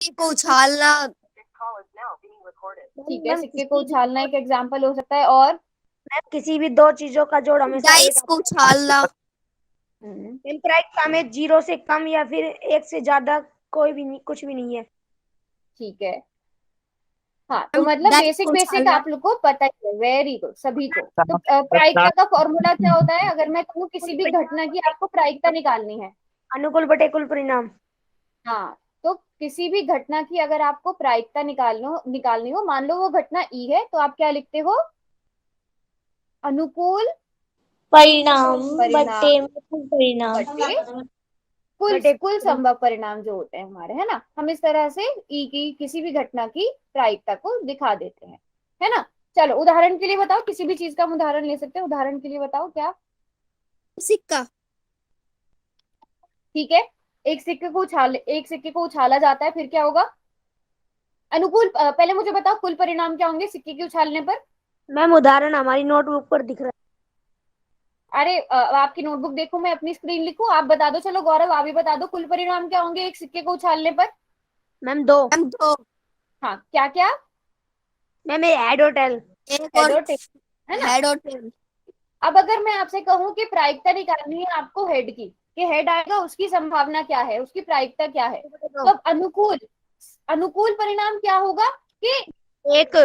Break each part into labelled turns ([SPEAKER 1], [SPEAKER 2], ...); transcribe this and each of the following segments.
[SPEAKER 1] सिक्के को उछालना।
[SPEAKER 2] ठीक है, सिक्के को उछालना एक एग्जाम्पल हो सकता है। और
[SPEAKER 3] किसी भी दो चीजों का जोड़ हमेशा
[SPEAKER 1] डाइस को उछालना।
[SPEAKER 3] प्रायिकता में 0 से कम या फिर 1 से ज्यादा कोई भी नहीं, कुछ भी नहीं है।
[SPEAKER 2] ठीक है, हाँ, तो मतलब
[SPEAKER 1] डाइस
[SPEAKER 2] बेसिक
[SPEAKER 1] को
[SPEAKER 2] बेसिक
[SPEAKER 1] उछालना।
[SPEAKER 2] आप लोग को पता ही है। वेरी गुड सभी को। तो प्रायिकता का फॉर्मूला क्या होता है? अगर मैं कहूँ किसी भी घटना की आपको प्रायिकता निकालनी है।
[SPEAKER 3] अनुकूल बटे कुल परिणाम।
[SPEAKER 2] हाँ, तो किसी भी घटना की अगर आपको प्रायिकता निकालनी हो, मान लो वो घटना ई है, तो आप क्या लिखते हो? अनुकूल
[SPEAKER 3] परिणाम
[SPEAKER 2] परिणाम
[SPEAKER 3] बटे कुल परिणाम
[SPEAKER 2] बटे कुल
[SPEAKER 3] बटे
[SPEAKER 2] कुल संभव परिणाम जो होते हैं हमारे, है ना। हम इस तरह से ई की किसी भी घटना की प्रायिकता को दिखा देते हैं, है ना। चलो उदाहरण के लिए बताओ, किसी भी चीज का हम उदाहरण ले सकते हैं। उदाहरण के लिए बताओ क्या।
[SPEAKER 1] सिक्का।
[SPEAKER 2] ठीक है, एक सिक्के को उछाला जाता है, फिर क्या होगा? अनुकूल पहले मुझे बताओ कुल परिणाम क्या होंगे सिक्के के उछालने पर?
[SPEAKER 3] मैम उदाहरण हमारी नोटबुक पर दिख रहा
[SPEAKER 2] अरे आपकी नोटबुक देखो, मैं अपनी स्क्रीन लिखूं, आप बता दो। चलो गौरव आप भी बता दो, कुल परिणाम क्या होंगे एक सिक्के को उछालने पर?
[SPEAKER 3] है। मैम 2।
[SPEAKER 1] हम दो।
[SPEAKER 2] हाँ, क्या क्या?
[SPEAKER 3] मैम ये हेड और टेल।
[SPEAKER 1] एक
[SPEAKER 2] हेड
[SPEAKER 1] और
[SPEAKER 2] और टेल, है ना।
[SPEAKER 1] हेड और टेल।
[SPEAKER 2] अब अगर मैं आपसे कहूं कि प्रायिकता निकालनी है आपको हेड की, कि हेड आएगा, उसकी संभावना क्या है, उसकी प्रायिकता क्या है, तो अब अनुकूल अनुकूल परिणाम क्या होगा कि,
[SPEAKER 3] 1।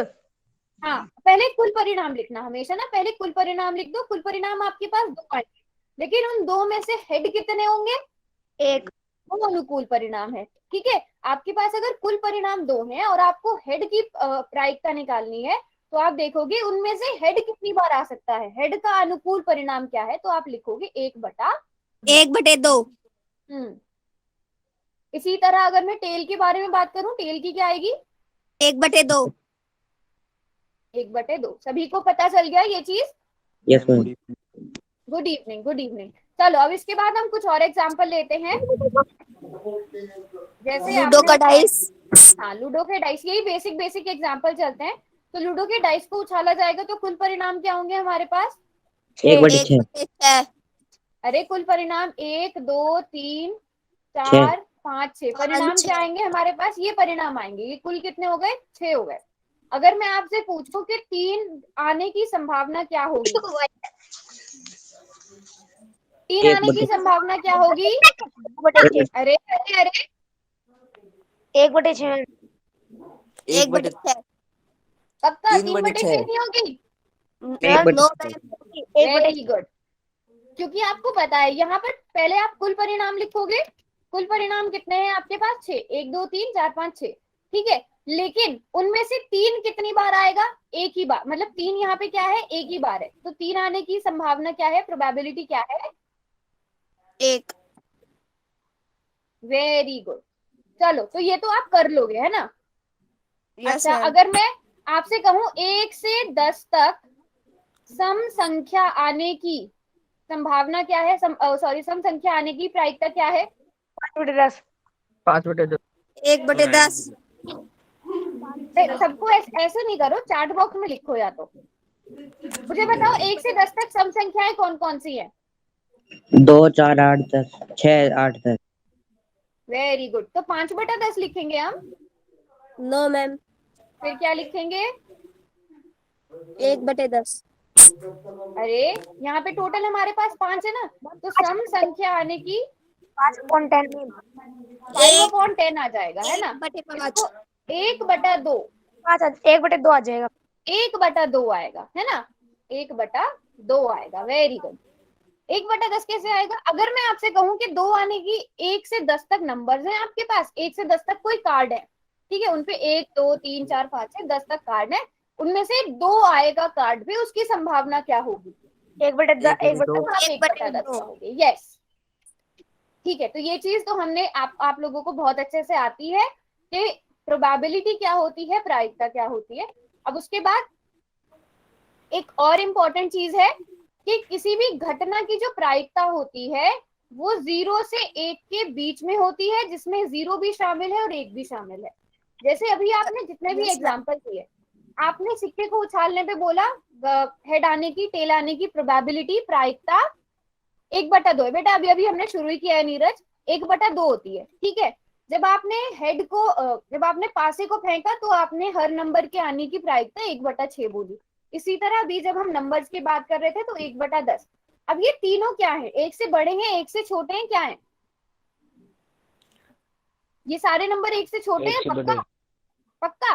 [SPEAKER 2] हाँ, पहले कुल परिणाम लिखना हमेशा ना, पहले कुल परिणाम लिख दो। कुल परिणाम आपके पास दो आएंगे, लेकिन उन दो में से हेड कितने होंगे?
[SPEAKER 3] 1।
[SPEAKER 2] वो अनुकूल परिणाम है। ठीक है, आपके पास अगर कुल परिणाम दो हैं और आपको हेड की प्रायिकता निकालनी है, तो आप देखोगे उनमें से हेड कितनी बार आ सकता है, हेड का अनुकूल परिणाम क्या है, तो आप लिखोगे 1/2।
[SPEAKER 1] 1/2।
[SPEAKER 2] हम्म इसी तरह अगर मैं टेल के बारे में बात करूं, टेल की क्या आएगी?
[SPEAKER 1] 1/2।
[SPEAKER 2] 1/2। सभी को पता चल गया ये चीज?
[SPEAKER 4] Yes ma'am.
[SPEAKER 2] Good evening, good evening. चलो अब इसके बाद हम कुछ और एग्जाम्पल लेते हैं। जैसे
[SPEAKER 1] लूडो
[SPEAKER 2] आपने
[SPEAKER 1] का डाइस।
[SPEAKER 2] हाँ, लूडो के डाइस, यही बेसिक बेसिक एग्जाम्पल चलते हैं। तो लूडो के डाइस को उछाला जाएगा तो कुल परिणाम क्या होंगे हमारे पास?
[SPEAKER 4] 1/6।
[SPEAKER 1] 1/6।
[SPEAKER 2] अरे कुल परिणाम 1 2 3
[SPEAKER 4] 6।
[SPEAKER 2] 4 5 6 परिणाम
[SPEAKER 1] 5 6।
[SPEAKER 2] क्या आएंगे हमारे पास? ये परिणाम आएंगे। ये कुल कितने हो गए? 6 हो गए। अगर मैं आपसे पूछूं कि 3 आने की संभावना क्या होगी, 3
[SPEAKER 4] एक
[SPEAKER 2] आने की
[SPEAKER 4] बटे
[SPEAKER 2] संभावना क्या होगी?
[SPEAKER 3] 1/6।
[SPEAKER 2] अरे अरे अरे,
[SPEAKER 3] 1/6।
[SPEAKER 1] 1/6।
[SPEAKER 2] पक्का
[SPEAKER 5] 3/6।
[SPEAKER 2] 3/6 नहीं होगी?
[SPEAKER 4] एक
[SPEAKER 3] मैम
[SPEAKER 4] बटे
[SPEAKER 1] नो
[SPEAKER 4] छः।
[SPEAKER 1] मैम।
[SPEAKER 3] 1/6।
[SPEAKER 2] Very good. क्योंकि आपको पता है यहाँ पर पहले आप कुल परिणाम लिखोगे। कुल परिणाम कितने हैं आपके पास? 6। 1 2 3 4 5 6। ठीक है, लेकिन उनमें से 3 कितनी बार आएगा? एक ही बार। मतलब 3 यहाँ पे क्या है? एक ही बार है। तो 3 आने की संभावना क्या है, प्रोबेबिलिटी क्या है?
[SPEAKER 1] 1।
[SPEAKER 2] Very good. चलो, तो ये तो आप कर लोगे, है ना।
[SPEAKER 1] यस
[SPEAKER 2] अच्छा,
[SPEAKER 1] मैम।
[SPEAKER 2] अगर मैं आपसे कहूं 1 से 10 तक सम संख्या आने की संभावना क्या है, सॉरी, सम संख्या आने की प्रायिकता क्या है?
[SPEAKER 3] 5/10।
[SPEAKER 4] 5/2।
[SPEAKER 1] 1/10।
[SPEAKER 2] सबको ऐसे नहीं करो, चैट बॉक्स में लिखो या तो। मुझे बताओ 1 से 10 तक सम संख्याएं कौन कौन सी है?
[SPEAKER 4] 2 4 8 10 6 8 10।
[SPEAKER 2] Very good. तो 5/10 लिखेंगे हम?
[SPEAKER 1] No ma'am.
[SPEAKER 2] फिर क्या लिखेंगे?
[SPEAKER 1] 1/10।
[SPEAKER 2] अरे, यहाँ पे टोटल हमारे पास 5 है ना, तो सम संख्या आने की
[SPEAKER 3] 5/10।
[SPEAKER 2] 5/10 आ जाएगा, है ना।
[SPEAKER 1] 1/5।
[SPEAKER 2] इसको 1/2,
[SPEAKER 3] 1/2 आ जाएगा।
[SPEAKER 2] 1/2 आएगा, है ना। 1/2 आएगा। Very good. 1/10 कैसे आएगा? अगर मैं आपसे कहूं कि 2 आने की, 1 से 10 तक नंबर्स हैं आपके पास, 1 से 10 तक कोई कार्ड है, ठीक है, उनपे 1 2 3 4 5 6 10 तक कार्ड है, उनमें से 2 आएगा कार्ड पे, उसकी संभावना क्या होगी?
[SPEAKER 3] 1/10।
[SPEAKER 5] 1/2।
[SPEAKER 2] आप 1/10 कहोगे। यस, ठीक है। तो ये चीज तो हमने आप लोगों को बहुत अच्छे से आती है कि प्रोबेबिलिटी क्या होती है, प्रायिकता क्या होती है। अब उसके बाद एक और इम्पोर्टेंट चीज है कि किसी भी घटना की जो प्रायिकता होती है वो 0 से 1 के बीच में होती है, जिसमें 0 भी शामिल है और 1 भी शामिल है। जैसे अभी आपने जितने भी
[SPEAKER 1] यस मैम।
[SPEAKER 2] एग्जाम्पल दिए, आपने सिक्के को उछालने पे बोला हेड आने की, टेल आने की प्रोबेबिलिटी, प्रायिकता 1/2 है। बेटा अभी अभी हमने शुरू ही किया है नीरज, 1/2 होती है, ठीक है। जब आपने पासे को फेंका तो आपने हर नंबर के आने की प्रायिकता 1/6 बोली। इसी तरह अभी जब हम नंबर्स की बात कर रहे थे तो 1/10। अब ये तीनों क्या है, एक से बड़े हैं एक से छोटे हैं, क्या है? ये सारे नंबर एक से छोटे हैं, पक्का? पक्का?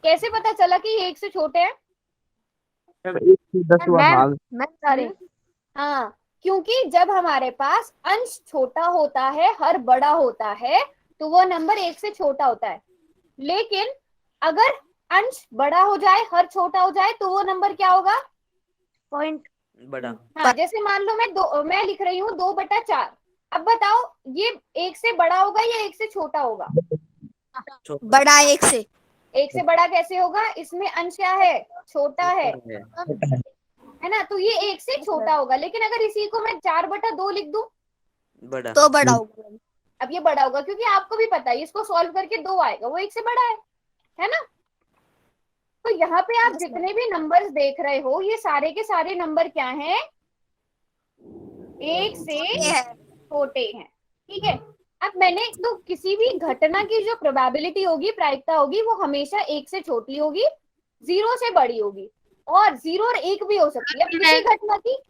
[SPEAKER 2] कैसे पता चला कि ये एक से छोटे हैं?
[SPEAKER 3] मैम सारे
[SPEAKER 2] हाँ, क्योंकि जब हमारे पास अंश छोटा होता है, हर बड़ा होता है, तो वो नंबर एक से छोटा होता है। लेकिन अगर अंश बड़ा हो जाए, हर छोटा हो जाए, तो वो नंबर क्या होगा?
[SPEAKER 3] पॉइंट
[SPEAKER 4] बड़ा।
[SPEAKER 2] हाँ, जैसे मान लो मैं लिख रही हूँ 2/4। अब बताओ ये एक से बड़ा होगा या एक से छोटा होगा?
[SPEAKER 1] बड़ा एक से।
[SPEAKER 2] एक से बड़ा कैसे होगा? इसमें अंश क्या है? छोटा है ना? तो ये एक से छोटा होगा। लेकिन अगर इसी को मैं 4/2 लिख दूं
[SPEAKER 4] बड़ा।
[SPEAKER 1] तो बड़ा होगा मैम।
[SPEAKER 2] अब ये बड़ा होगा, क्योंकि आपको भी पता है इसको सॉल्व करके 2 आएगा, वो एक से बड़ा है ना? तो यहाँ पे आप जितने भी नंबर्स देख रहे हो, ये सारे के सारे नंबर क्या हैं? एक से
[SPEAKER 1] ये है।
[SPEAKER 2] छोटे हैं। ठीक है। अब मैंने तो किसी भी घटना की जो प्रोबेबिलिटी होगी, प्रायिकता होगी, वो हमेशा एक से छोटी होगी, 0 से बड़ी होगी, और 0 और 1 भी हो सकती है।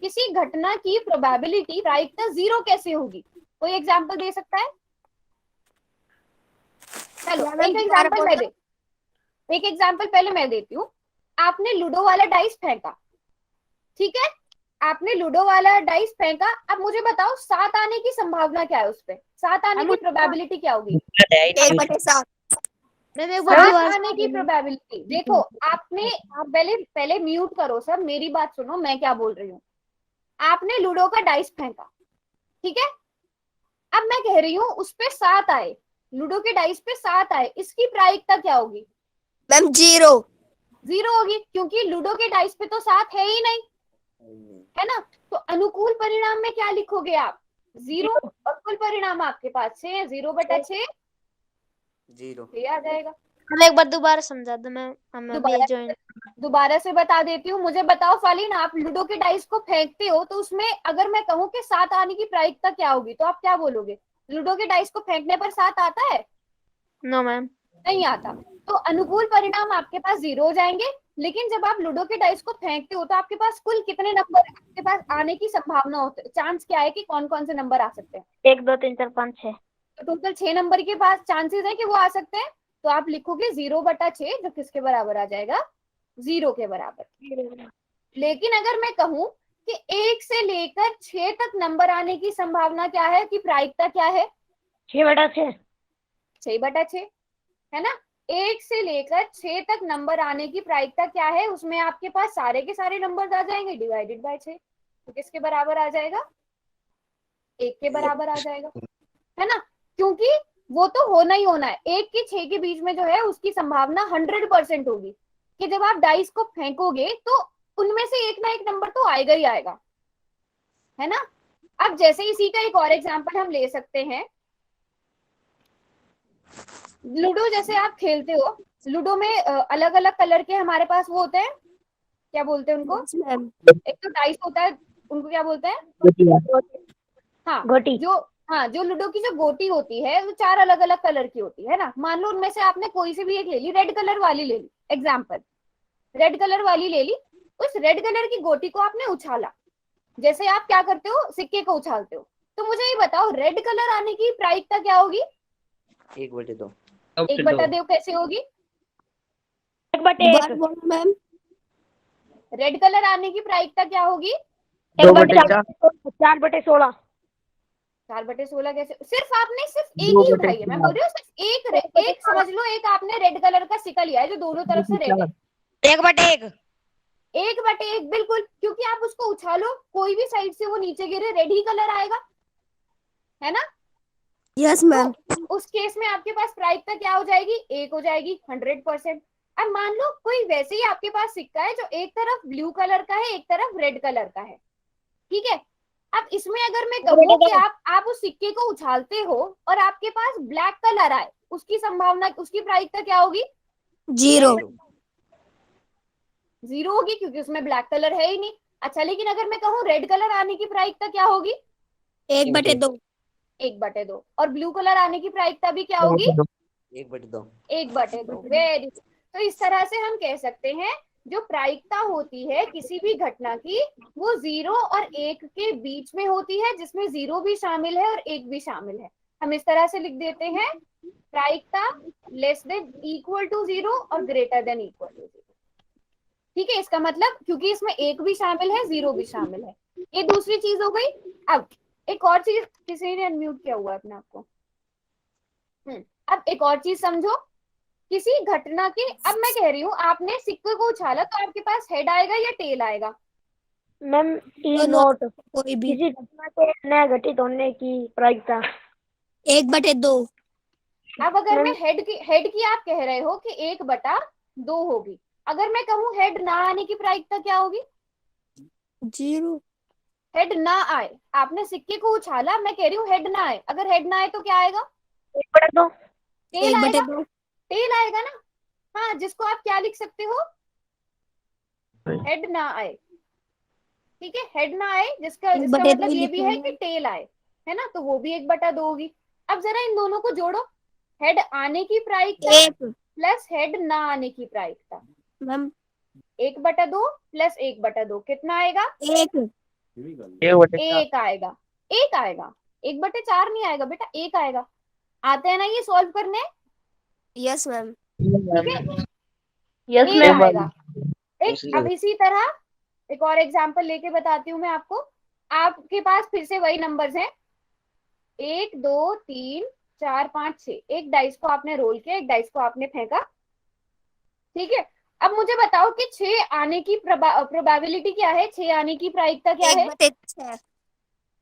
[SPEAKER 2] किसी घटना की प्रोबेबिलिटी, प्रायिकता 0 कैसे होगी? कोई एग्जांपल दे सकता है? चलो एक एग्जांपल पहले मैं देती हूँ। आपने लूडो वाला डाइस फेंका, ठीक है? आपने लूडो वाला डाइस फेंका। अब मुझे बताओ 7 आने की संभावना क्या है? उस पे 7 आने की प्रोबेबिलिटी क्या होगी?
[SPEAKER 1] 1/7।
[SPEAKER 2] 7 आने की प्रोबेबिलिटी देखो। आप पहले म्यूट करो सब, मेरी बात सुनो, मैं क्या बोल रही हूँ। आपने लूडो का डाइस फेंका, ठीक है? अब मैं कह रही हूँ उस पे 7 आए, लूडो के डाइस पे 7 आए, इसकी प्रायिकता क्या होगी?
[SPEAKER 1] मैम 0।
[SPEAKER 2] 0 होगी, क्योंकि लूडो के डाइस पे तो 7 है ही नहीं, है ना? तो अनुकूल परिणाम में क्या लिखोगे आप? 0। और कुल परिणाम आपके पास 6, 0/6
[SPEAKER 4] 0
[SPEAKER 2] आ जाएगा।
[SPEAKER 3] हम एक बार दोबारा समझा दो मैम, हमें भी ज्वाइन।
[SPEAKER 2] दोबारा से बता देती हूँ। मुझे बताओ फालिन, आप लूडो के डाइस को फेंकते हो तो उसमें अगर मैं कहूँ कि 7 आने की प्रायिकता क्या होगी, तो आप क्या बोलोगे? लूडो के डाइस को फेंकने पर 7 आता है?
[SPEAKER 3] No ma'am.
[SPEAKER 2] नहीं आता। तो अनुकूल परिणाम आपके पास 0 हो जाएंगे। लेकिन जब आप लूडो के डाइस को फेंकते हो तो आपके पास कुल कितने नंबर आपके पास आने की संभावना होती है? चांस क्या है कि कौन कौन से नंबर आ सकते हैं?
[SPEAKER 3] 1 2 3 4 5 6।
[SPEAKER 2] तो टोटल 6 नंबर के पास चांसेस है कि वो आ सकते हैं। तो आप लिखोगे 0/6, जो किसके बराबर आ जाएगा? 0 के बराबर। लेकिन अगर मैं कहूं कि 1 से लेकर 6 तक नंबर आने की संभावना क्या है, कि प्रायिकता क्या है?
[SPEAKER 3] 6/6।
[SPEAKER 2] 6/6, है ना? 1 से लेकर 6 तक नंबर आने की प्रायिकता क्या है? उसमें आपके पास सारे के सारे नंबर आ जाएंगे डिवाइडेड बाय 6। तो किसके बराबर आ जाएगा? 1 के बराबर आ जाएगा, है ना? क्योंकि वो तो होना ही होना है। 1 की 6 के बीच में जो है उसकी संभावना 100% होगी कि जब आप डाइस को फेंकोगे तो उनमें से एक ना एक नंबर तो आएगा ही आएगा, है ना? अब जैसे इसी का एक और एग्जांपल हम ले सकते हैं। लूडो जैसे आप खेलते हो, लूडो में अलग अलग कलर के हमारे पास वो होते हैं, क्या बोलते हैं उनको?
[SPEAKER 1] मैम
[SPEAKER 2] एक तो डाइस होता है, उनको क्या बोलते हैं? हाँ,
[SPEAKER 3] गोटी।
[SPEAKER 2] जो लूडो की जो गोटी होती है वो 4 अलग अलग कलर की होती है ना। मान लो उनमें से आपने कोई सी भी एक ले ली, रेड कलर वाली ले ली, एग्जाम्पल रेड कलर वाली ले ली। उस रेड कलर की गोटी को आपने उछाला, जैसे आप क्या करते हो, सिक्के को उछालते हो। तो मुझे ये बताओ रेड कलर आने की प्रायिकता क्या होगी?
[SPEAKER 4] 1/2।
[SPEAKER 2] 1/2 कैसे होगी?
[SPEAKER 3] 1/1।
[SPEAKER 1] मैम
[SPEAKER 2] रेड कलर आने की प्रायिकता क्या होगी?
[SPEAKER 3] 1/4। 4/16।
[SPEAKER 2] 4/16 कैसे? सिर्फ एक ही उठाई है, मैं बोल रही हूँ सिर्फ एक समझ लो, एक आपने रेड कलर का सिक्का लिया है जो दोनों तरफ से रेड है।
[SPEAKER 3] 1/1।
[SPEAKER 2] 1/1 बिल्कुल, क्योंकि आप उसको उछालो कोई भी साइड से वो नीचे गिरे रेड ही कलर आएगा, है ना?
[SPEAKER 1] Yes ma'am.
[SPEAKER 2] तो उस केस में आपके पास प्रायिकता क्या हो जाएगी? 1 हो जाएगी, 100%। अब मान लो कोई वैसे ही आपके पास सिक्का है जो एक तरफ ब्लू कलर का है, एक तरफ रेड कलर का है, ठीक है? अब इसमें अगर मैं कहूँ कि आप उस सिक्के को उछालते हो और आपके पास ब्लैक कलर आए, उसकी संभावना, उसकी प्रायिकता क्या होगी?
[SPEAKER 1] 0।
[SPEAKER 2] 0 होगी, क्योंकि उसमें ब्लैक कलर है ही नहीं। अच्छा, लेकिन अगर मैं कहूँ रेड कलर आने की प्रायिकता क्या होगी?
[SPEAKER 1] 1/2।
[SPEAKER 2] 1/2। और ब्लू कलर आने की प्रायिकता भी क्या होगी?
[SPEAKER 5] 1/2।
[SPEAKER 2] 1/2। Very good. तो इस तरह से हम कह सकते हैं जो प्रायिकता होती है किसी भी घटना की वो 0 और 1 के बीच में होती है, जिसमें 0 भी शामिल है और 1 भी शामिल है। हम इस तरह से लिख देते हैं प्रायिकता लेस देन इक्वल टू 0 और ग्रेटर देन इक्वल टू 0। ठीक है, इसका मतलब क्योंकि इसमें 1 भी शामिल है 0 भी शामिल है। ये दूसरी चीज हो गई। अब एक और चीज, किसी ने अनम्यूट किया हुआ अपने आपको। अब एक और चीज समझो, किसी घटना की, अब मैं कह रही हूँ आपने सिक्के को उछाला तो आपके पास हेड आएगा या टेल आएगा?
[SPEAKER 3] मैम ई
[SPEAKER 1] दोनों,
[SPEAKER 3] नोट
[SPEAKER 1] कोई भी।
[SPEAKER 3] किसी घटना के न घटित होने की प्रायिकता।
[SPEAKER 1] 1/2।
[SPEAKER 2] अब अगर
[SPEAKER 3] मैम
[SPEAKER 2] मैं हेड की आप कह रहे हो कि 1/2 होगी, अगर मैं कहूँ हेड ना आने की प्रायिकता क्या होगी?
[SPEAKER 1] 0।
[SPEAKER 2] हेड ना आए, आपने सिक्के को उछाला, मैं कह रही हूँ हेड ना आए, अगर हेड ना आए तो क्या आएगा?
[SPEAKER 3] 1/2।
[SPEAKER 2] टेल आएगा।
[SPEAKER 1] 1/2।
[SPEAKER 2] टेल आएगा ना। हाँ, जिसको आप क्या लिख सकते हो? हेड ना आए। ठीक है, हेड ना आए जिसका इसका
[SPEAKER 1] 1/2
[SPEAKER 2] मतलब
[SPEAKER 1] ही
[SPEAKER 2] ये भी है
[SPEAKER 1] लिखेंगे।
[SPEAKER 2] कि टेल आए, है ना, तो वो भी 1/2 होगी। अब जरा इन दोनों को जोड़ो, हेड आने की प्रायिकता
[SPEAKER 1] 1
[SPEAKER 2] प्लस हेड ना आने की प्रायिकता।
[SPEAKER 1] मैम।
[SPEAKER 2] 1/2 प्लस 1/2 कितना आएगा?
[SPEAKER 1] 1।
[SPEAKER 2] 1 आएगा। 1 आएगा। 1/4 नहीं आएगा बेटा, 1 आएगा। आते हैं ना ये सॉल्व करने?
[SPEAKER 1] Yes ma'am.
[SPEAKER 2] ठीक है,
[SPEAKER 3] यस
[SPEAKER 2] 1
[SPEAKER 3] मैम।
[SPEAKER 2] आएगा। एक अब इसी तरह एक और एग्जांपल लेके बताती हूँ मैं आपको। आपके पास फिर से वही नंबर्स हैं, 1 2 3 4 5 6। एक डाइस को आपने रोल किया, एक डाइस को आपने फेंका। ठीक है, अब मुझे बताओ कि 6 आने की प्रोबेबिलिटी क्या है, 6 आने की प्रायिकता क्या है?
[SPEAKER 1] 1/6।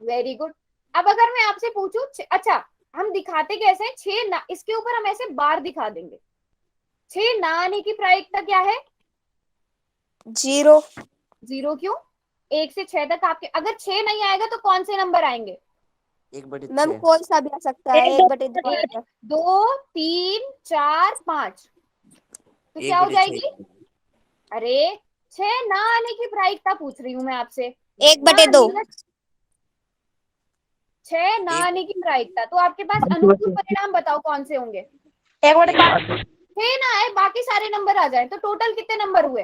[SPEAKER 2] Very good. अब अगर मैं आपसे पूछूं, अच्छा हम दिखाते कैसे हैं? 6 ना, इसके ऊपर हम ऐसे बार दिखा देंगे। 6 ना आने की प्रायिकता क्या है?
[SPEAKER 1] 0।
[SPEAKER 2] 0। क्यों? 1 से 6 तक आपके, अगर 6 नहीं आएगा तो कौन से नंबर आएंगे?
[SPEAKER 1] मैम
[SPEAKER 5] 1/6।
[SPEAKER 1] कोई सा भी आ सकता है। 1/2
[SPEAKER 2] 1
[SPEAKER 1] आएगा।
[SPEAKER 2] 2 3 4 5। तो क्या हो
[SPEAKER 5] 1/6।
[SPEAKER 2] जाएगी? अरे 6 ना आने की प्रायिकता पूछ रही हूँ मैं आपसे।
[SPEAKER 1] 1/2।
[SPEAKER 2] 6 ना
[SPEAKER 5] एक
[SPEAKER 2] आने की प्रायिकता, तो आपके पास अनुकूल परिणाम बताओ कौन से होंगे?
[SPEAKER 3] 1/5।
[SPEAKER 2] 6 ना आए, बाकी सारे नंबर आ जाए, तो टोटल कितने नंबर हुए?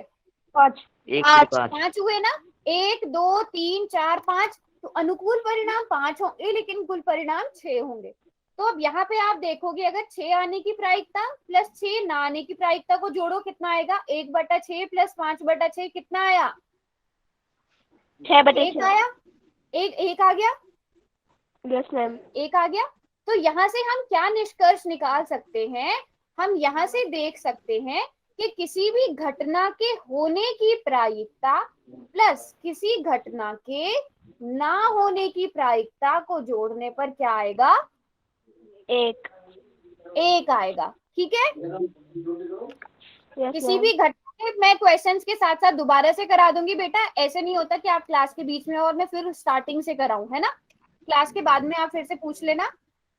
[SPEAKER 2] 5 हुए ना। 1 2 3 4 5। तो अनुकूल परिणाम 5 होंगे लेकिन कुल परिणाम 6 होंगे। तो अब यहाँ पे आप देखोगे, अगर 6 आने की प्रायिकता प्लस 6 ना आने की प्रायिकता को जोड़ो, कितना आएगा? 1/6 प्लस 5/6 कितना आया? 1
[SPEAKER 3] 6/6।
[SPEAKER 2] आया। एक आ गया।
[SPEAKER 3] Yes ma'am.
[SPEAKER 2] 1 आ गया। तो यहाँ से हम क्या निष्कर्ष निकाल सकते हैं? हम यहाँ से देख सकते हैं कि किसी भी घटना के होने की प्रायिकता प्लस किसी घटना के ना होने की प्रायिकता को जोड़ने पर क्या आएगा?
[SPEAKER 3] 1।
[SPEAKER 2] 1 आएगा। ठीक है,
[SPEAKER 3] यस
[SPEAKER 2] किसी
[SPEAKER 3] मैम।
[SPEAKER 2] भी घटना के, मैं क्वेश्चंस के साथ साथ दोबारा से करा दूंगी बेटा, ऐसे नहीं होता कि आप क्लास के बीच में और मैं फिर स्टार्टिंग से कराऊं, है ना। क्लास के बाद में आप फिर से पूछ लेना।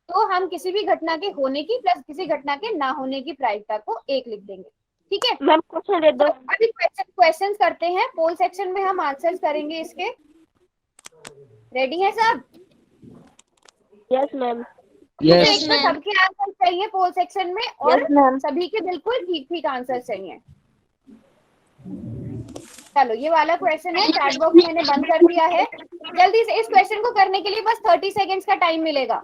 [SPEAKER 2] तो हम किसी भी घटना के होने की प्लस किसी घटना के ना होने की प्रायिकता को 1 लिख देंगे। ठीक है,
[SPEAKER 3] मैम क्वेश्चन दे
[SPEAKER 2] तो
[SPEAKER 3] दो।
[SPEAKER 2] अभी क्वेश्चन करते हैं, पोल सेक्शन में हम आंसर्स करेंगे इसके। रेडी है सब?
[SPEAKER 3] Yes ma'am.
[SPEAKER 2] मुझे एक तो सबके आंसर चाहिए पोल सेक्शन में, और
[SPEAKER 3] यस मैम।
[SPEAKER 2] सभी के बिल्कुल ठीक ठीक आंसर चाहिए। चलो, ये वाला क्वेश्चन है, चैट बॉक्स मैंने बंद कर दिया है। जल्दी से इस क्वेश्चन को करने के लिए बस 30 सेकेंड्स का टाइम मिलेगा।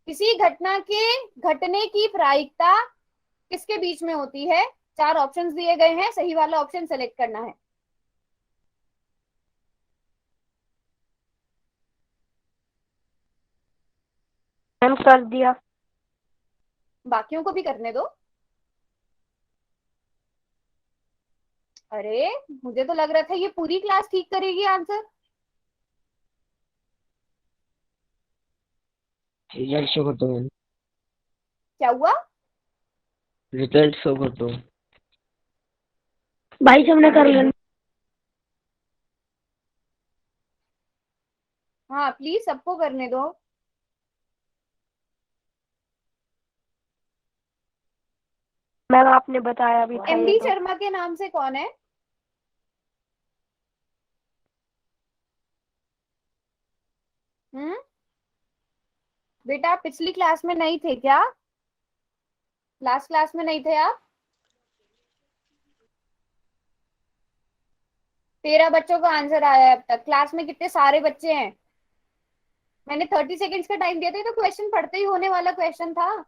[SPEAKER 2] किसी घटना के घटने की प्रायिकता किसके बीच में होती है? 4 ऑप्शंस दिए गए हैं, सही वाला ऑप्शन सेलेक्ट करना है।
[SPEAKER 3] मैम कर दिया।
[SPEAKER 2] बाकियों को भी करने दो। अरे मुझे तो लग रहा था ये पूरी क्लास ठीक करेगी आंसर।
[SPEAKER 4] रिजल्ट शो कर दो मैम।
[SPEAKER 2] क्या हुआ?
[SPEAKER 4] रिजल्ट शो कर दो।
[SPEAKER 3] भाई सबने कर लिया।
[SPEAKER 2] हाँ प्लीज सबको करने दो।
[SPEAKER 3] मैम आपने बताया अभी था ये
[SPEAKER 2] एमडी
[SPEAKER 3] तो।
[SPEAKER 2] शर्मा के नाम से कौन है? बेटा आप पिछली क्लास में नहीं थे क्या? लास्ट क्लास में नहीं थे आप? 13 बच्चों का आंसर आया है अब तक। क्लास में कितने सारे बच्चे हैं? मैंने 30 सेकेंड्स का टाइम दिया था, तो क्वेश्चन पढ़ते ही होने वाला क्वेश्चन था।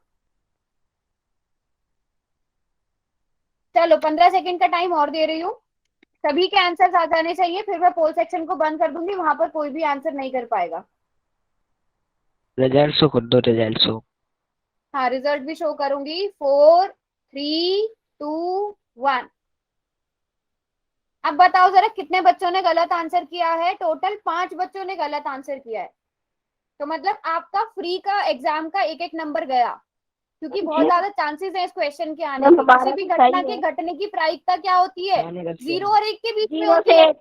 [SPEAKER 2] चलो 15 सेकेंड का टाइम और दे रही हूँ। सभी के आंसर आ जाने चाहिए, फिर मैं पोल सेक्शन को बंद कर दूंगी, वहां पर कोई भी आंसर नहीं कर पाएगा।
[SPEAKER 6] रिजल्ट शो कर दो, रिजल्ट शो।
[SPEAKER 2] हाँ रिजल्ट भी शो करूंगी। 4 3 2 1। अब बताओ जरा कितने बच्चों ने गलत आंसर किया है? टोटल 5 बच्चों ने गलत आंसर किया है। तो मतलब आपका फ्री का एग्जाम का एक एक नंबर गया, क्योंकि बहुत ज्यादा चांसेस है इस क्वेश्चन के आने के। किसी भी घटना के घटने की प्रायिकता क्या होती है? 0 और 1 के बीच में होती है।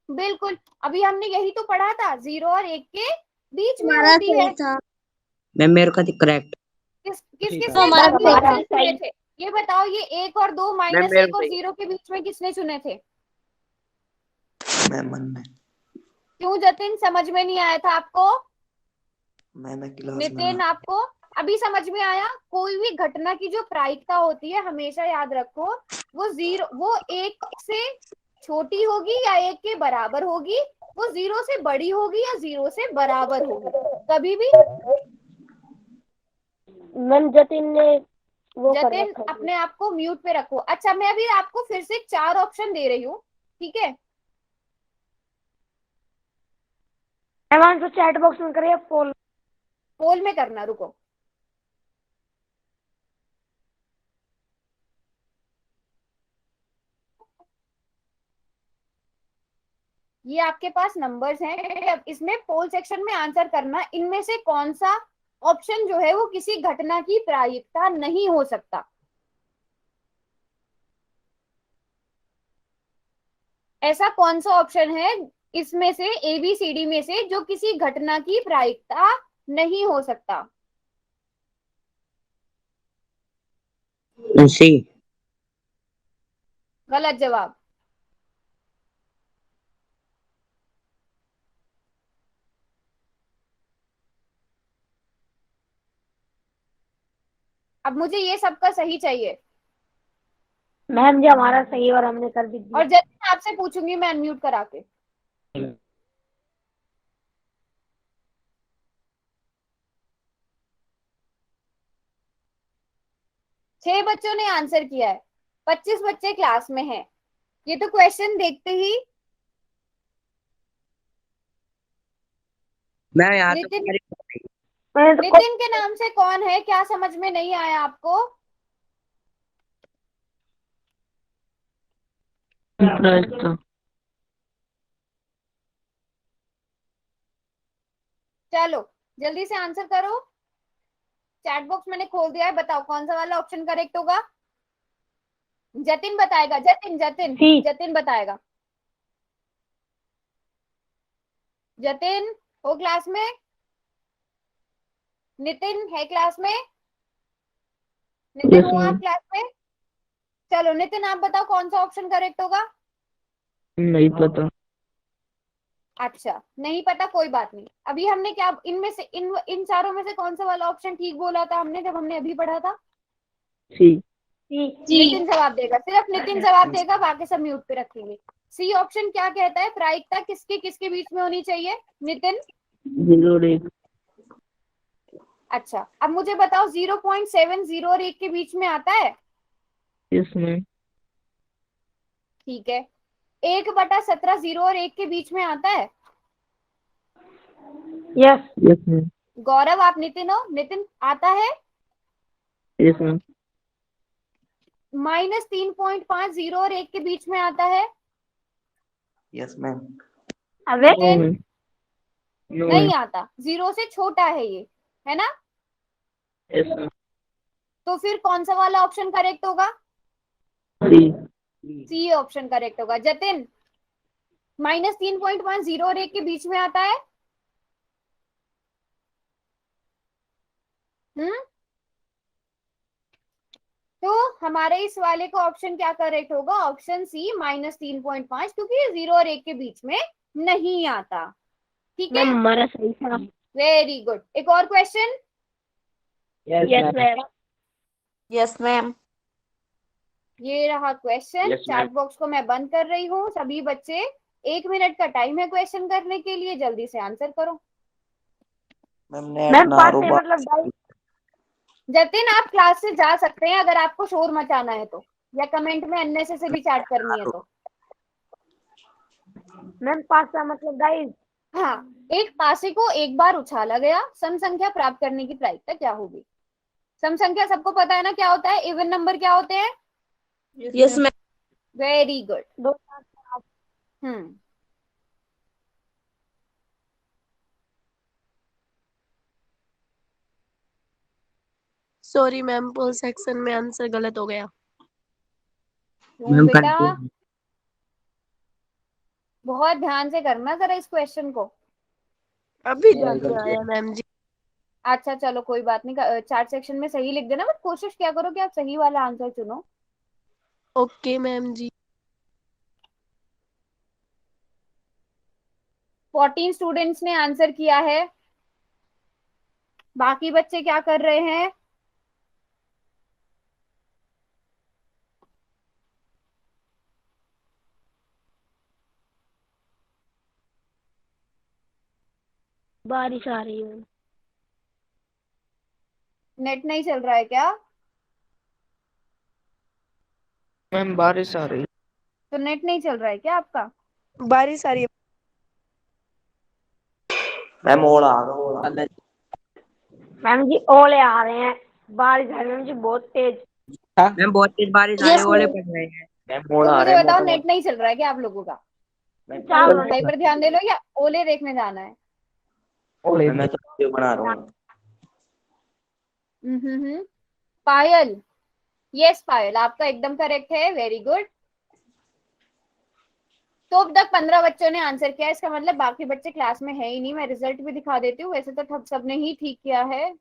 [SPEAKER 2] बिल्कुल, अभी हमने यही तो पढ़ा था, 0 और 1 के बीच में होती है।
[SPEAKER 4] मैम मेरे का करेक्ट।
[SPEAKER 2] किसने गलत चुने थे? ये बताओ, ये 1 और 2 माइनस 1 और 0 के बीच में किसने चुने थे?
[SPEAKER 7] मैंने
[SPEAKER 2] क्यों जतिन, समझ में नहीं आया था आपको?
[SPEAKER 7] क्लास
[SPEAKER 2] नितिन आपको अभी समझ में आया? कोई भी घटना की जो प्रायिकता होती है, हमेशा याद रखो, वो 1 से छोटी होगी या 1 के बराबर होगी, वो 0 से बड़ी होगी या 0 से बराबर होगी। कभी भी
[SPEAKER 3] मैम जतिन ने वो कर
[SPEAKER 2] जतिन
[SPEAKER 3] रखा है।
[SPEAKER 2] अपने आप को म्यूट पे रखो। अच्छा, मैं अभी आपको फिर से 4 ऑप्शन दे रही हूँ, ठीक है?
[SPEAKER 3] मैम तो चैट बॉक्स में करिए पोल।
[SPEAKER 2] पोल में करना, रुको। ये आपके पास नंबर्स हैं, अब इसमें पोल सेक्शन में आंसर करना, इनमें से कौन सा ऑप्शन जो है वो किसी घटना की प्रायिकता नहीं हो सकता। ऐसा कौन सा ऑप्शन है इसमें से, ABCD में से, जो किसी घटना की प्रायिकता नहीं हो सकता?
[SPEAKER 4] सी।
[SPEAKER 2] गलत जवाब। अब मुझे ये सबका सही चाहिए।
[SPEAKER 3] मैम जो हमारा सही है और हमने कर भी दिया।
[SPEAKER 2] और जब आपसे पूछूंगी मैं अनम्यूट करा के। छह बच्चों ने आंसर किया है, 25 बच्चे क्लास में हैं। ये तो क्वेश्चन देखते ही
[SPEAKER 4] मैं यहाँ तो
[SPEAKER 2] नितिन
[SPEAKER 3] मैंने तो
[SPEAKER 2] नितिन के नाम से कौन है? क्या समझ में नहीं आया आपको? चलो जल्दी से आंसर करो। चैट बॉक्स मैंने खोल दिया है, बताओ कौन सा वाला ऑप्शन करेक्ट होगा? जतिन बताएगा। जतिन जतिन
[SPEAKER 3] ठीक।
[SPEAKER 2] जतिन बताएगा। जतिन हो क्लास में? नितिन है क्लास में? नितिन हो आप क्लास में? चलो नितिन आप बताओ कौन सा ऑप्शन करेक्ट होगा?
[SPEAKER 6] नहीं पता।
[SPEAKER 2] अच्छा नहीं पता, कोई बात नहीं। अभी हमने क्या इनमें से इन चारों में से कौन सा वाला ऑप्शन ठीक बोला था हमने जब हमने अभी पढ़ा था?
[SPEAKER 6] सी।
[SPEAKER 2] नितिन जवाब देगा, सिर्फ नितिन जवाब देगा, बाकी सब म्यूट पे रखेंगे। सी ऑप्शन क्या कहता है? प्रायिकता किसके किसके बीच में होनी चाहिए? नितिन
[SPEAKER 6] 0 और 1।
[SPEAKER 2] अच्छा, अब मुझे बताओ 0.7 0 और 1 के बीच में आता है?
[SPEAKER 6] इसमें
[SPEAKER 2] ठीक है। 1/17 0 और 1 के बीच में आता है?
[SPEAKER 3] यस।
[SPEAKER 6] इसमें
[SPEAKER 2] गौरव आप नितिन हो? नितिन आता है?
[SPEAKER 6] इसमें
[SPEAKER 2] -3.5 0 और 1 के बीच में आता है?
[SPEAKER 7] Yes ma'am.
[SPEAKER 3] अबे
[SPEAKER 2] नितिन नहीं आता, 0 से छोटा है ये, है ना?
[SPEAKER 6] इसमें
[SPEAKER 2] तो फिर कौन सा वाला ऑप्शन करेक्ट होगा?
[SPEAKER 6] सी।
[SPEAKER 2] सी ऑप्शन करेक्ट होगा। जतिन -3.5 0 और 1 के बीच में आता है? तो हमारे इस वाले का ऑप्शन क्या करेक्ट होगा? ऑप्शन सी -3.5, क्योंकि ये 0 और 1 के बीच में नहीं आता। ठीक है,
[SPEAKER 3] हमारा सही था।
[SPEAKER 2] Very good. एक और question.
[SPEAKER 3] Yes ma'am.
[SPEAKER 1] Yes ma'am.
[SPEAKER 2] ये रहा क्वेश्चन। चैट बॉक्स को मैं बंद कर रही हूँ। सभी बच्चे 1 मिनट का टाइम है क्वेश्चन करने के लिए, जल्दी से आंसर करो।
[SPEAKER 7] मैम नेट
[SPEAKER 3] मैम
[SPEAKER 7] ना
[SPEAKER 3] पास
[SPEAKER 7] रो
[SPEAKER 3] से मतलब डाइस।
[SPEAKER 2] जतिन आप क्लास से जा सकते हैं अगर आपको शोर मचाना है तो, या कमेंट में अननेसेसरी चैट करनी है तो।
[SPEAKER 3] मैम पास का मतलब डाइस।
[SPEAKER 2] हाँ, एक पासे को एक बार उछाला गया, सम संख्या प्राप्त करने की प्रायिकता क्या होगी? सम संख्या सबको पता है ना क्या होता है, इवन नंबर क्या होते हैं?
[SPEAKER 1] Yes ma'am.
[SPEAKER 2] Very good.
[SPEAKER 3] 2 4 8।
[SPEAKER 2] हम्म,
[SPEAKER 8] सॉरी मैम, पोल सेक्शन में आंसर गलत हो गया।
[SPEAKER 2] क्यों
[SPEAKER 4] मैम
[SPEAKER 2] बेटा?
[SPEAKER 4] कंफ्यूज।
[SPEAKER 2] बहुत ध्यान से करना जरा इस क्वेश्चन को।
[SPEAKER 8] अभी ध्यान में आया मैम जी।
[SPEAKER 2] अच्छा चलो कोई बात नहीं, चैट सेक्शन में सही लिख देना, बट कोशिश क्या करो कि आप सही वाला आंसर चुनो।
[SPEAKER 8] ओके मैम जी।
[SPEAKER 2] 14 स्टूडेंट्स ने आंसर किया है। बाकी बच्चे क्या कर रहे हैं?
[SPEAKER 3] बारिश आ रही है।
[SPEAKER 2] नेट नहीं चल रहा है क्या?
[SPEAKER 6] मैम बारिश आ रही।
[SPEAKER 2] तो नेट नहीं चल रहा है क्या आपका?
[SPEAKER 8] बारिश आ रही है।
[SPEAKER 7] मैम ओला आ रहा।
[SPEAKER 3] मैम जी ओले आ रहे हैं। बारिश आ रही है मैम जी बहुत तेज।
[SPEAKER 4] मैम बहुत तेज बारिश आ रही है, ओले पड़ रहे हैं।
[SPEAKER 7] मैम
[SPEAKER 2] तो
[SPEAKER 7] ओला आ
[SPEAKER 2] मुझे
[SPEAKER 7] रहे हैं
[SPEAKER 2] बताओ,
[SPEAKER 7] मोटा
[SPEAKER 2] नेट नहीं चल रहा है क्या आप लोगों का?
[SPEAKER 3] चार
[SPEAKER 7] मोटा।
[SPEAKER 2] पढ़ाई पर ध्यान दे लो या ओले देखने जाना है?
[SPEAKER 7] मैं तो वीडियो बना रहा हूँ।
[SPEAKER 2] हम्म। पायल, यस पायल आपका एकदम करेक्ट है, वेरी गुड। तो अब तक 15 बच्चों ने आंसर किया, इसका मतलब बाकी बच्चे क्लास में है ही नहीं। मैं रिजल्ट भी दिखा देती हूँ, वैसे तो सबने ही ठीक किया है।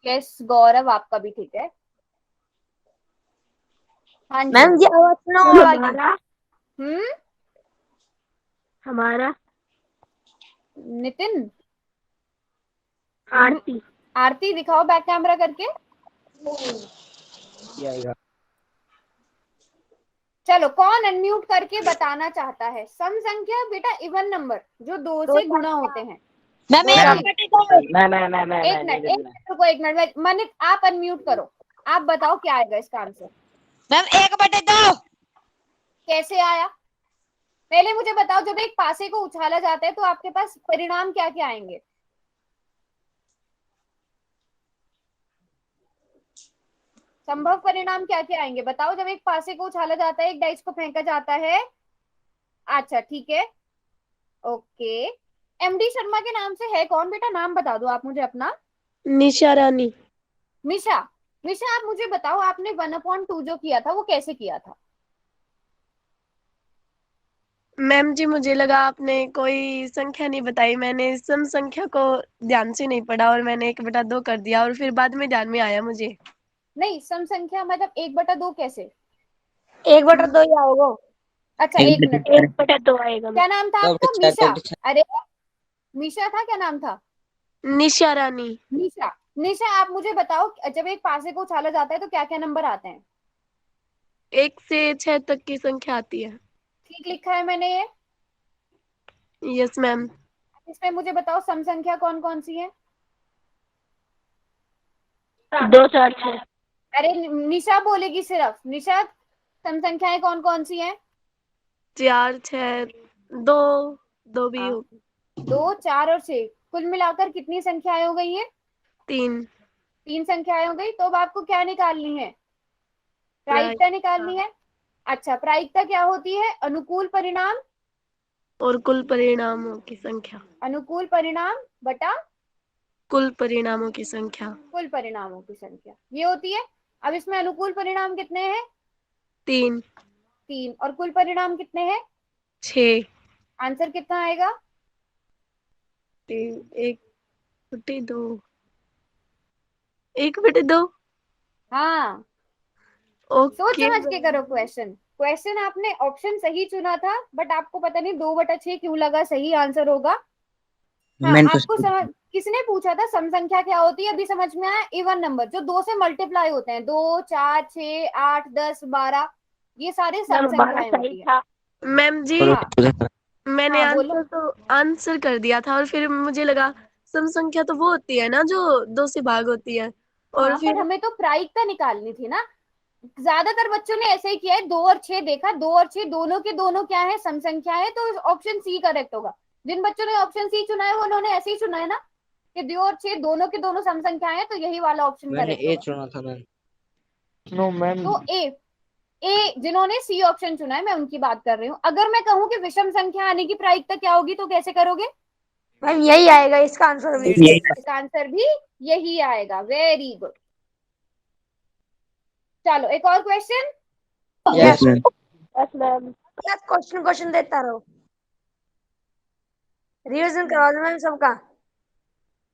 [SPEAKER 2] यस गौरव आपका भी ठीक है। हाँ जी।
[SPEAKER 3] मैम जी आवाज सुनो हमारा।
[SPEAKER 2] हम्म,
[SPEAKER 3] हमारा
[SPEAKER 2] नितिन।
[SPEAKER 3] आरती।
[SPEAKER 2] आरती दिखाओ बैक कैमरा करके। चलो कौन अनम्यूट करके बताना चाहता है? सम संख्या बेटा इवन नंबर जो 2 से गुणा होते हैं।
[SPEAKER 1] मैम
[SPEAKER 2] दो
[SPEAKER 1] एक
[SPEAKER 2] तीन-
[SPEAKER 1] बटे दो।
[SPEAKER 2] एक मिनट रुको, एक मिनट। मनित आप अनम्यूट करो, आप बताओ क्या आएगा इसका आंसर।
[SPEAKER 1] मैम 1/2।
[SPEAKER 2] कैसे आया? पहले मुझे बताओ, जब एक पासे को उछाला जाता है तो आपके पास परिणाम क्या क्या आएंगे? संभव परिणाम क्या क्या आएंगे बताओ, जब एक पासे को उछाला जाता है, एक डाइस को फेंका जाता है। अच्छा ठीक है, ओके। एमडी शर्मा के नाम से है कौन बेटा? नाम बता दो आप मुझे अपना।
[SPEAKER 8] निशा रानी।
[SPEAKER 2] मिशा। मिशा आप मुझे बताओ, आपने 1/2 जो किया था वो कैसे किया था?
[SPEAKER 8] मैम जी मुझे लगा आपने कोई संख्या नहीं बताई, मैंने सम संख्या को ध्यान से नहीं पढ़ा और मैंने 1/2 कर दिया और फिर बाद में ध्यान में आया मुझे।
[SPEAKER 2] नहीं, सम संख्या मतलब 1/2 कैसे?
[SPEAKER 3] 1/2 ही आएगा।
[SPEAKER 2] अच्छा
[SPEAKER 4] एक
[SPEAKER 2] एक मिनट,
[SPEAKER 3] 1/2 आएगा।
[SPEAKER 2] क्या नाम था आपका? मीशा। अरे मीशा था, क्या नाम था?
[SPEAKER 8] निशा रानी।
[SPEAKER 2] निशा। निशा आप मुझे बताओ, जब एक पासे को उछाला जाता है तो क्या क्या नंबर आते हैं?
[SPEAKER 8] 1 से 6 तक की संख्या आती है।
[SPEAKER 2] ठीक लिखा है मैंने ये?
[SPEAKER 8] Yes ma'am.
[SPEAKER 2] इसमें मुझे बताओ सम संख्या कौन कौन सी है?
[SPEAKER 3] 2 4 6।
[SPEAKER 2] अरे निशा बोलेगी सिर्फ। निशा, सम संख्याएं कौन कौन सी हैं?
[SPEAKER 8] 4 6 2 2 भी
[SPEAKER 2] हाँ,
[SPEAKER 8] होगी।
[SPEAKER 2] 2 4 और 6, कुल मिलाकर कितनी संख्याएं हो गई है?
[SPEAKER 8] 3।
[SPEAKER 2] 3 संख्याएं हो गई। तो अब आपको क्या निकालनी है? प्रायिकता निकालनी है। अच्छा, प्रायिकता क्या होती है? अनुकूल परिणाम।
[SPEAKER 8] और कुल परिणामों की संख्या।
[SPEAKER 2] अनुकूल परिणाम बटा
[SPEAKER 8] कुल परिणामों की संख्या।
[SPEAKER 2] कुल परिणामों की संख्या, ये होती है। अब इसमें अनुकूल परिणाम कितने हैं?
[SPEAKER 8] 3
[SPEAKER 2] 3। और कुल परिणाम कितने हैं?
[SPEAKER 8] 6।
[SPEAKER 2] आंसर कितना आएगा?
[SPEAKER 8] 3 1/2 1/2।
[SPEAKER 2] हाँ, सोच
[SPEAKER 8] ओके
[SPEAKER 2] समझ के करो क्वेश्चन, क्वेश्चन आपने ऑप्शन सही चुना था, बट आपको पता नहीं 2/6 क्यों लगा सही आंसर होगा। हाँ,
[SPEAKER 4] मैंने
[SPEAKER 2] आपको
[SPEAKER 4] तो
[SPEAKER 2] समझ, किसने पूछा था सम संख्या क्या होती है? अभी समझ में आया? इवन नंबर जो 2 से मल्टीप्लाई होते हैं, 2, 4, 6, 8, 10, 12, ये सारे सम
[SPEAKER 3] मैम 12
[SPEAKER 2] संख्याएं
[SPEAKER 3] सही
[SPEAKER 2] होती है।
[SPEAKER 3] था।
[SPEAKER 8] मैम जी
[SPEAKER 2] हाँ
[SPEAKER 8] मैंने
[SPEAKER 2] हाँ बोलो।
[SPEAKER 8] आंसर कर दिया था, और फिर मुझे लगा सम संख्या तो वो होती है ना जो 2 से भाग होती है, और
[SPEAKER 2] हाँ, पर
[SPEAKER 8] फिर
[SPEAKER 2] हमें तो प्रायिकता निकालनी थी ना। ज्यादातर बच्चों ने ऐसे ही किया है, 2 और 6 देखा, 2 और 6 दोनों के दोनों क्या है, सम संख्या है, तो ऑप्शन सी करेक्ट होगा। जिन बच्चों ने ऑप्शन सी चुना है वो उन्होंने ऐसे ही चुना है ना, कि 2 और 6 दोनों के दोनों सम संख्या है, तो यही वाला ऑप्शन
[SPEAKER 4] मैंने
[SPEAKER 2] करेक्ट
[SPEAKER 4] ए
[SPEAKER 2] होगा।
[SPEAKER 4] चुना था मैम।
[SPEAKER 6] नो मैम,
[SPEAKER 2] तो ए जिन्होंने सी ऑप्शन चुना है मैं उनकी बात कर रही हूँ। अगर मैं कहूँ कि विषम संख्या आने की प्रायिकता क्या होगी तो कैसे करोगे?
[SPEAKER 3] मैम यही आएगा इसका आंसर भी।
[SPEAKER 2] इसका आंसर भी यही आएगा। Very good. चलो एक और question.
[SPEAKER 4] Yes ma'am.
[SPEAKER 3] Yes ma'am. Question question देता रहो, रिवीजन करवा दो मैम सबका।